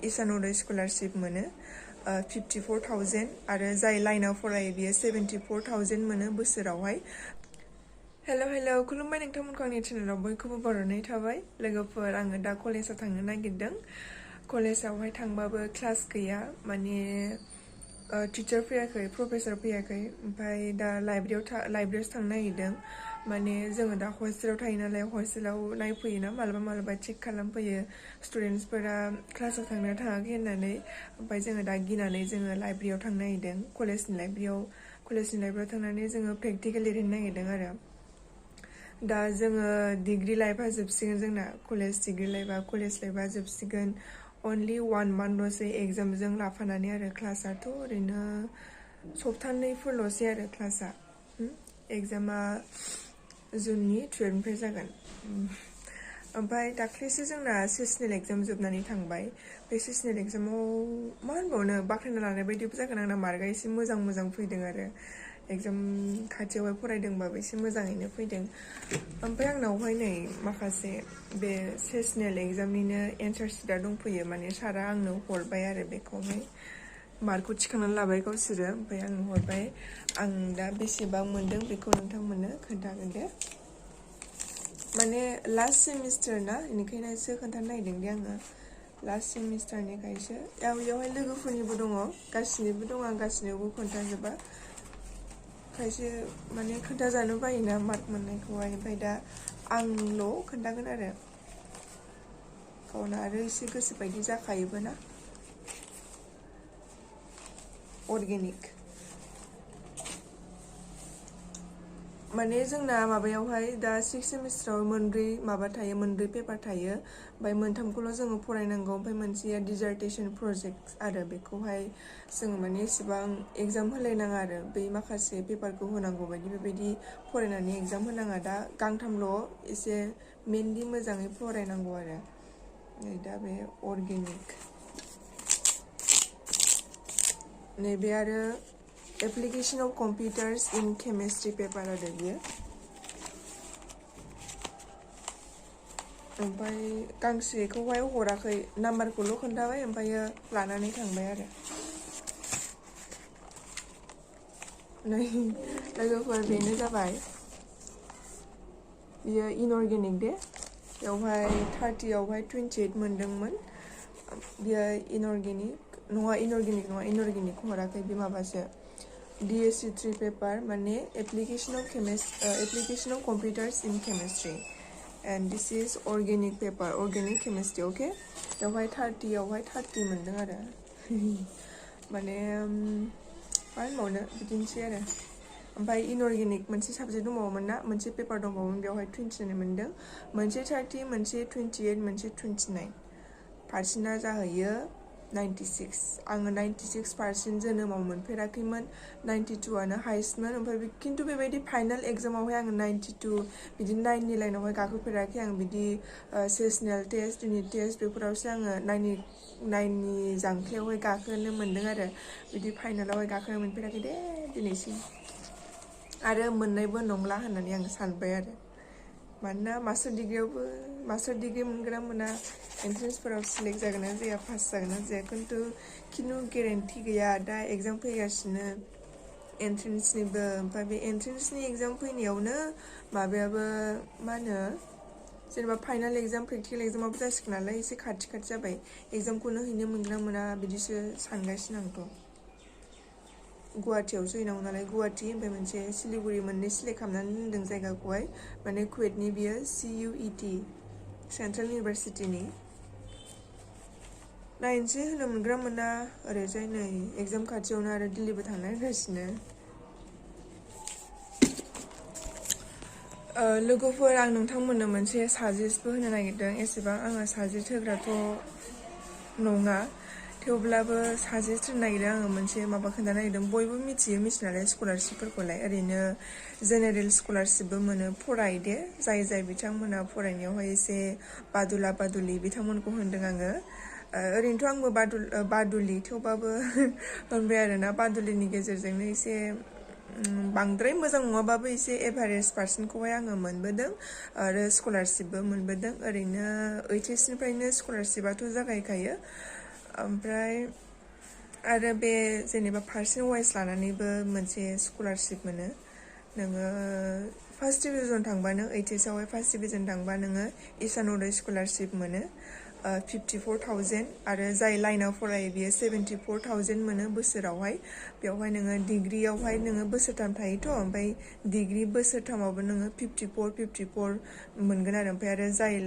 इसान'दय scholarship मोनो 54,000 आरो जाय लाइनाव फरायो बियो 74,000 मोनो बोसोरावहाय। हेल' खुलुमबाय नोंथांमोनखौ आंनि चेनेलाव बयखौबो बरायनाय थाबाय। लोगोफोर आङो दा कलेजाव थांनो नागिरदों। कलेजावहाय थांबाबो क्लास गैया, माने टिचार फैयाखै, प्रफेसर फैयाखै। ओमफ्राय दा लाइब्रेरियावसो थांनो नागिरदों। माने जोङो दा हस्टेलाव थायो नालाय, हस्टेलाव नायफैयोना मालाबा लाइक खालामफैयो स्टुडेन्टसफोरा क्लासाव थांना थाङाखै होननानै। ओमफ्राय जोङो दा गिनानै जोङो लाइब्रेरियाव थांनो नागिरदों, कलेजनि लाइब्रेरियाव थांनानै जोङो प्रेक्टिकेल लिरहैनो नागिरदों आरो। दा जोङो डिग्री लाइफआ जोबसिगोन जोंना, कलेज लाइफआ जोबसिगोन। अनलि 1 मान्थल'सै एग्जामजों लाफानानै आरो। क्लासाथ' ओरैनो सप्तानैफोरल'सै आरो क्लासा। एग्जामा जुननि 12निफ्राय जागोन। ओमफ्राय दाख्लैसो जोंना सेसनेल एग्जाम जोबनानै थांबाय। बे सेसनेल एग्जामाव मा होनबावनो, बाख्नायना लानाय बायदिबो जागोन, आंना मार्कआ एसे मोजां फैदों आरो। एग्जाम खाथियावहाय फरायदोंबाबो एसे मोजाङैनो फैदों। ओमफ्राय आंनावहाय नै माखासे बे सेसनेल एग्जामनिनो एन्सार शीटआ दंफैयो, माने सारा आंनो हरबाय आरो बेखौहाय। मार्कखौ थिखांनानै लाबाय गावसोरो, ओमफ्राय आंनो हरबाय। आं दा बेसेबां मोनदों बेखौ नोंथांमोननो खोन्थागोन दे। माने लास्ट सेमिस्टार ना, बेनिखायनोसो खोन्थानो नागिरदों दे आङो। लास्ट सेमिस्टारनिखायसो। बेयावहाय लोगोफोरनिबो दङ, गासिनिबो दङ, आं गासिनोबो खोन्थाजोबा। खायसे माने खोन्थाजानो बायोना मार्क मोननायखौहाय। ओमफ्राय दा आंल' खोन्थागोन आरो, गावना आरो एसे गोसो बायदि जाखायोबो ना। अर्गेनिक माने जोंना माबायावहाय दा 6th सेमिस्टाराव मोनब्रै पेपार थायो। ओमफ्राय मोनथामखौल' जोङो फरायनांगौ। ओमफ्राय मोनसेया डिजार्टेसन प्रजेक्ट आरो, बेखौहाय जोङो माने एसेबां एग्जाम होलायनाङा आरो। बै माखासे पेपारखौ होनांगौ बायदि बेबायदि फरायनानै एग्जाम होनाङा। दा गांथामल' एसे मेनलि मोजाङै फरायनांगौ आरो। नै दा बे अर्गेनिक, नैबे आरो application of computers in chemistry paper आरो बियो। ओमफ्राय गांसेखौहाय हराखै, नाम्बारखौल' खोन्थाबाय, ओमफ्रायो लानानै थांबाय आरो। नै लोगोफोर बेनो जाबाय, बियो इनअर्गेनिक दे। बेवहाय 30आवहाय 28 मोनदोंमोन। बियो इनअर्गेनिकखौ हराखै, बे माबासो DSC 3 पेपार, माने application of computers in chemistry, and this is organic paper, organic chemistry. Okay, बेवहाय 30आवहाय 30 मोनदों आरो। माने मा होनबावनो, बिदिनोसै आरो। ओमफ्राय इनअर्गेनिक मोनसे साबजेक्ट दंबावोमोन ना, मोनसे पेपार दंबावोमोन, बेवहाय 29 मोनदों। मोनसे 30, मोनसे 28, मोनसे 29। पारसेन्टआ जाहैयो 96। आङो 96% जोनोमाव मोनफेराखैमोन, 92आनो हाइस्टमोन। ओमफ्राय खिन्थु बेबायदि फाइनाल एग्जामावहाय आङो 92 बिदि 9नि लाइनावहाय गाखोफेराखै। आं बिदि सेसनेल टेस्ट, इउनिट टेस्ट बेफोरावसो आङो 9नि जांख्लायावहाय गाखोनो मोन्दों आरो। बिदि फाइनालावहाय गाखोनो मोनफेराखै दे दिनैसिम, आरो मोननायबो नंला होननानै आं सानबाय आरो। मानोना मास्टार डिग्री मोनगोना मोना, एन्ट्रेन्सफोराव सिलेक्ट जागोन ना जाया, पास जागोन ना जाया, खिन्थु गेरेन्टि गैया। दा एग्जाम फैगासिनो एन्ट्रेन्सनिबो। ओमफ्राय बे एन्ट्रेन्सनि एग्जाम फैनायावनो माबायाबो मा होनो, जेनेबा फाइनाल एग्जाम, प्रेक्टिकेल एग्जामाबो जासिगोन नालाय, एसे खाथि जाबाय। एग्जामखौनो हैनो मोनगोन ना मोना बिदिसो सानगासिनो आंथ'। गुवाहाटियावसो हैनांगौ नालाय, गुवाहाटि ओमफ्राय मोनसे सिलिगुरि, मोननै सिलेक्ट खालामनानै दोनदों जायगाखौहाय। माने कुवेटनि बियो CUET, सेन्ट्रेल इउनिभारसिटिनि। नायनोसै होनो मोनग्रा मोना। ओरैजाय नै एग्जाम खाथियावनो आरो दिल्लीबो थांनो होगासिनो। लोगोफोर, आं नोंथांमोननो मोनसे साजेस्टबो होनो नागिरदों। एसेबां आङो साजेस्ट होग्राथ' नङा, थेवब्लाबो साजेस्ट होनो नागिरदों। आङो मोनसे माबा खोन्थानो नागिरदों। बयबो मिथिनायालाय स्कलारशिपफोरखौलाय, ओरैनो जेनेरेल स्कलारशिपबो मोनो। फरायदे, जाय बिथांमोना फरायनायावहाय एसे बादुलि बिथांमोनखौ होनदों आङो। ओरैनोथ' आंबो बादुलि, थेवबाबो होनबाय आरोना। बादुलिनि गेजेरजोंनो एसे बांद्राय मोजां नङाबाबो एसे एभारेज पार्सेन्टखौहाय आङो मोनबोदों, आरो स्कलारशिपबो मोनबोदों। ओरैनो HS निफ्रायनो स्कलारशिपआथ' जागायखायो। ओमफ्राय आरो बे जेनेबा पार्सेन्ट वाइज लानानैबो मोनसे स्कलारशिप मोनो नोङो फार्स्ट डिभिजन थांबानो HS आवहाय फार्स्ट डिभिजन थांबा नोङो ईशानोदय स्कलारशिप मोनो 54,000 आरो जाय लाइनाव फरायो बियो 74,000 मोनो बोसोरावहाय बेवहाय नोङो डिग्रीयावहाय नोङो बोसोरथाम थायोथ' ओमफ्राय डिग्री बोसोरथामावबो नोङो 54 मोनगोन आरो जाय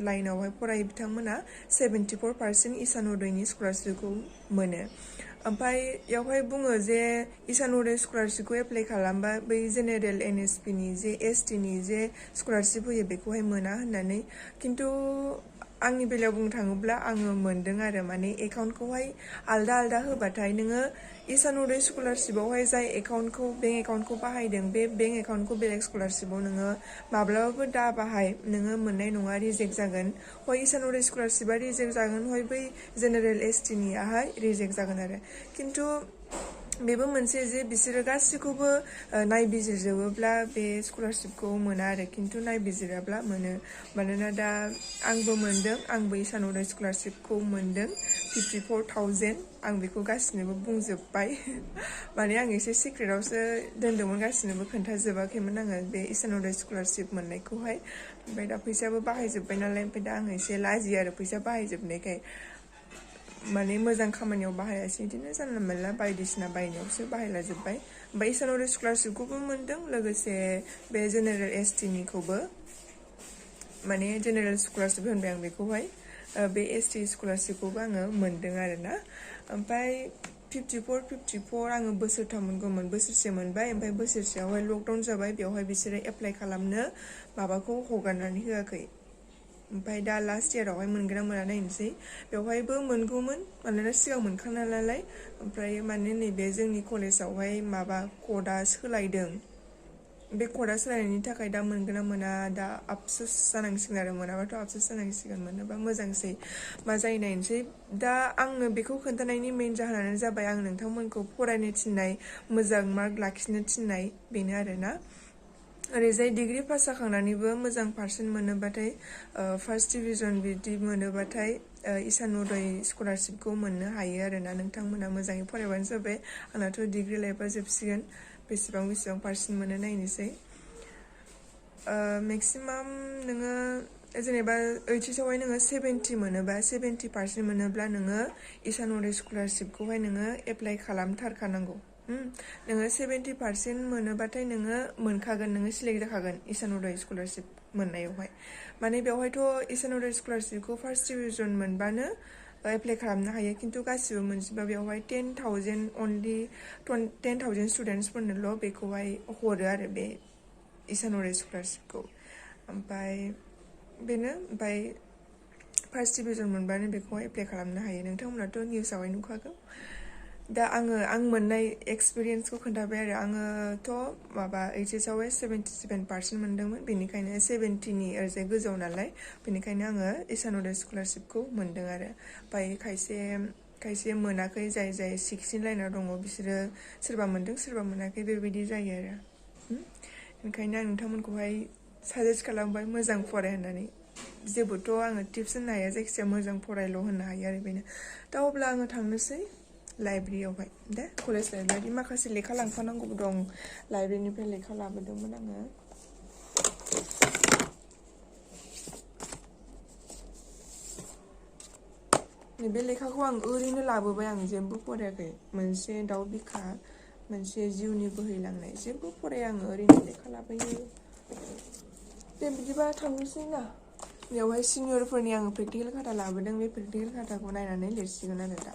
लाइनावहाय फरायो बिथांमोना 74% ईशानोदयनि स्कलारशिपखौ मोनो ओमफ्राय बेवहाय बुङो जे ईशानोदय स्कलारशिपखौ एप्लाइ खालामबा बै जेनेरेल NSP नि जे ST नि जे स्कलारशिप होयो बेखौहाय मोना होननानै खिन्थु आंनि बेलायाव बुंनो थाङोब्ला आङो मोनदों आरो माने एकाउन्टखौहाय आलदा होबाथाय नोङो ईशानोदय स्कलारशिपआवहाय जाय बेंक एकाउन्टखौ बाहायदों बे बेंक एकाउन्टखौ बेलेग स्कलारशिपआव नोङो माब्लाबाबो दा बाहाय नोङो मोननाय नङा रिजेक्ट जागोन हय ईशानोदय स्कलारशिपआ रिजेक्ट जागोन हय बै जेनेरेल ST नियाहाय रिजेक्ट जागोन आरो खिन्थु बेबो मोनसे जे बिसोरो गासिखौबो नायबिजिरजोबोब्ला बे स्कलारशिपखौ मोना आरो खिन्थु नायबिजिराब्ला मोनो मानोना दा आंबो मोनदों आंबो ईशानोदय स्कलारशिपखौ मोनदों 54,000 आं बेखौ गासिनोबो बुंजोब्बाय माने आं एसे सिक्रेटावसो दोनदोंमोन गासिनोबो खोन्थाजोबाखैमोन आङो बे ईशानोदय स्कलारशिप मोननायखौहाय ओमफ्राय दा फैसाबो बाहायजोब्बाय नालाय ओमफ्राय दा आङो एसे लाजियो आरो फैसा बाहायजोबनायखाय माने मोजां खामानियाव बाहायासै बिदिनो जानला मोनला बायदिसिना बायनायावसो बाहायलाजोब्बाय ओमफ्राय ईशानोदय स्कलारशिपखौबो मोनदों लोगोसे बे जेनेरेल ST निखौबो माने जेनेरेल स्कलारशिप होनबाय आं बेखौहाय बे ST स्कलारशिपखौबो आङो मोनदों आरोना ओमफ्राय 54 आङो बोसोरथाम मोनगौमोन बोसोरसे मोनबाय ओमफ्राय बोसोरसेयावहाय लकडाउन जाबाय बेवहाय बिसोरो एप्लाइ खालामनो माबाखौ हगारनानै होआखै ओमफ्राय दा लास्ट इयारावहाय मोनगोन ना मोना नायनोसै बेवहायबो मोनगौमोन मानोना सिगां मोनखानाय नालाय ओमफ्राय माने नैबे जोंनि कलेजावहाय माबा क'डआ सोलायदों बे क'डआ सोलायनायनि थाखाय दा मोनगोन ना मोना दा आफसोस जानांसिगोन आरो मोनाबाथ' आफसोस जानांसिगोन मोनोबा मोजांसै मा जायो नायनोसै दा आङो बेखौ खोन्थानायनि मेइन जाहोनानो जाबाय आं नोंथांमोनखौ फरायनो थिननाय मोजां मार्क लाखिनो थिननाय बेनो आरोना ओरैजाय डिग्री पास जाखांनानैबो मोजां पार्सेन्ट मोनोबाथाय फार्स्ट डिभिजन बिदि मोनोबाथाय ईशानोदय स्कलारशिपखौ मोननो हायो आरोना नोंथांमोना मोजाङै फरायबानो जाबाय आंनाथ' डिग्री लाइफआ जोबसिगोन बेसेबां पार्सेन्ट मोनो नायनोसै मेक्सिमाम नोङो जेनेबा HS आवहाय नोङो 70 मोनोबा 70% मोनोब्ला नोङो ईशानोदय स्कलारशिपखौहाय नोङो एप्लाइ खालामथारखानांगौ नोङो 70% मोनोबाथाय नोङो मोनखागोन नोङो सिलेक्ट जाखागोन ईशानोदय स्कलारशिप मोननायावहाय माने बेवहायथ' ईशानोदय स्कलारशिपखौ फार्स्ट डिभिजन मोनबानो एप्लाइ खालामनो हायो खिन्थु गासिबो मोनजोबा बेवहाय 10,000 अनलि 10,000 स्टुडेन्टसफोरनोल' बेखौहाय हरो आरो बे ईशानोदय स्कलारशिपखौ ओमफ्राय बेनो ओमफ्राय फार्स्ट डिभिजन मोनबानो बेखौहाय एप्लाइ खालामनो हायो नोंथांमोनाथ' निउसावहाय नुखागौ दा आं मोननाय एक्सपिरियेन्सखौ खोन्थाबाय आरो आङोथ' माबा HS आवहाय 77% मोनदोंमोन बेनिखायनो 70नि ओरैजाय गोजौ नालाय बेनिखायनो आङो ईशानोदय स्कलारशिपखौ मोनदों आरो ओमफ्राय खायसे मोनाखै जाय 16 लाइनाव दङ बिसोरो सोरबा मोनदों सोरबा मोनाखै बेबायदि जायो आरो ओंखायनो आं नोंथांमोनखौहाय साजेस्ट खालामबाय मोजां फराय होननानै जेबोथ' आङो टिप्स होनो हाया जायखिजाया मोजां फरायल' होनो हायो आरो बेनो दा अब्ला आङो थांनोसै लाइब्रेरियावहाय दे कलेज लाइब्रेरि माखासे लेखा लांफानांगौबो दं लाइब्रेरिनिफ्राय लेखा लाबोदोंमोन आङो नैबे लेखाखौ आं ओरैनो लाबोबाय आं जेबो फरायाखै मोनसे दाउ बिखा मोनसे जिउनि बोहैलांनाय जेबो फराया आङो ओरैनो लेखा लाबोयो दे बिदिबा थांनोसै ना बेवहाय सिनियरफोरनि आङो प्रेक्टिकेल खाथा लाबोदों बे प्रेक्टिकेल खाथाखौ नायनानै लिरसिगोन आरो दा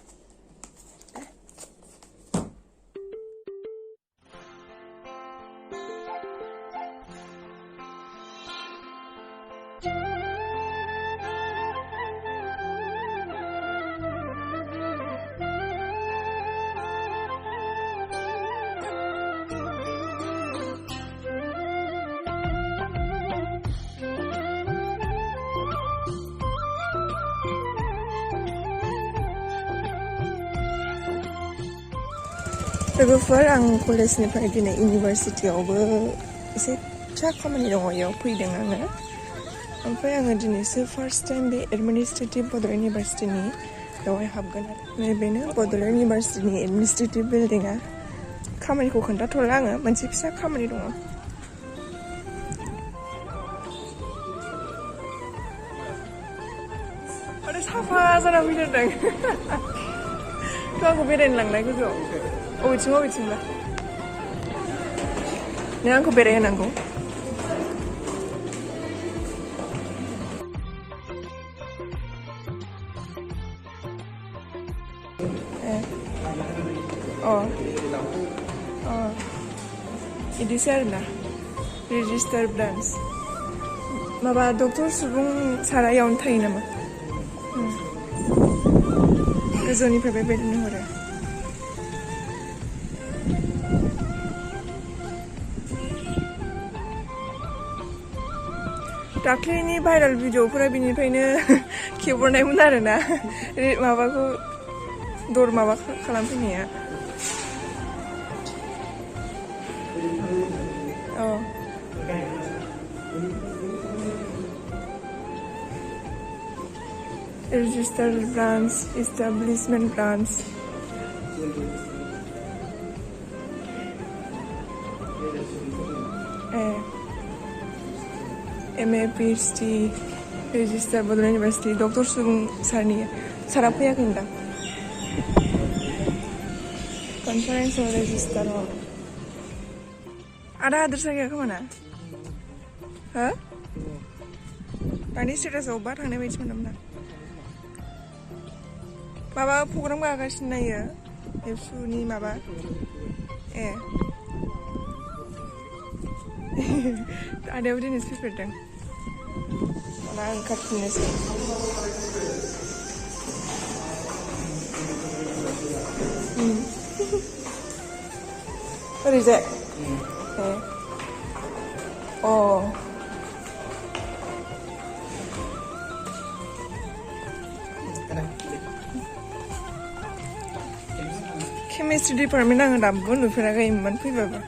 लोगोफोर आं कलेजनिफ्राय दिनै इउनिभारसिटियावबो एसे फिसा खामानि दङ बेयाव फैदों आङो ओमफ्राय आङो दिनैसो फार्स्ट टाइम बे एडमिनिस्ट्रेटिभ बड'लेण्ड इउनिभारसिटिनि बेवहाय हाबगोन आरो नैबेनो बड'लेण्ड इउनिभारसिटिनि एडमिनिस्ट्रेटिभ बिल्डिंआ खामानिखौ खोन्थाथ'ला आङो मोनसे फिसा खामानि दङ आरो साफा जाना फैथारदों थ' आंखौ बेरायनो लांनाय गोजौआव अबेथिंबा नों आंखौ बेरायहोनांगौ इदिसो आरोना रेजिस्टार ब्रान्च माबा डक्टर सुबुं सारा इयावनो थायो नामा गोजौनिफ्राय बेबायदिनो हरो दाख्लैनि भाइरेल भिडिअफोरा बिनिफ्रायनो खेबहरनायमोन आरोना माबाखौ दर माबा खालामफैनाया Register branch, establishment branch. MA PhD, register Bodolland University, Dr. Subung Sarni, Sarapaya Kinda. Conference or register. Ada other Saga Kamana? Huh? Pani status of Bat and which one? माबा प्रग्राम गागासिनो नायो एबसुनि माबा आदायाबो दिनै फैफेरदों माबा ओंखारफिननोसै ओरैजाय केमिस्ट्रि डिपार्टमेन्ट आङो दाबो नुफेराखै इमान फैबाबो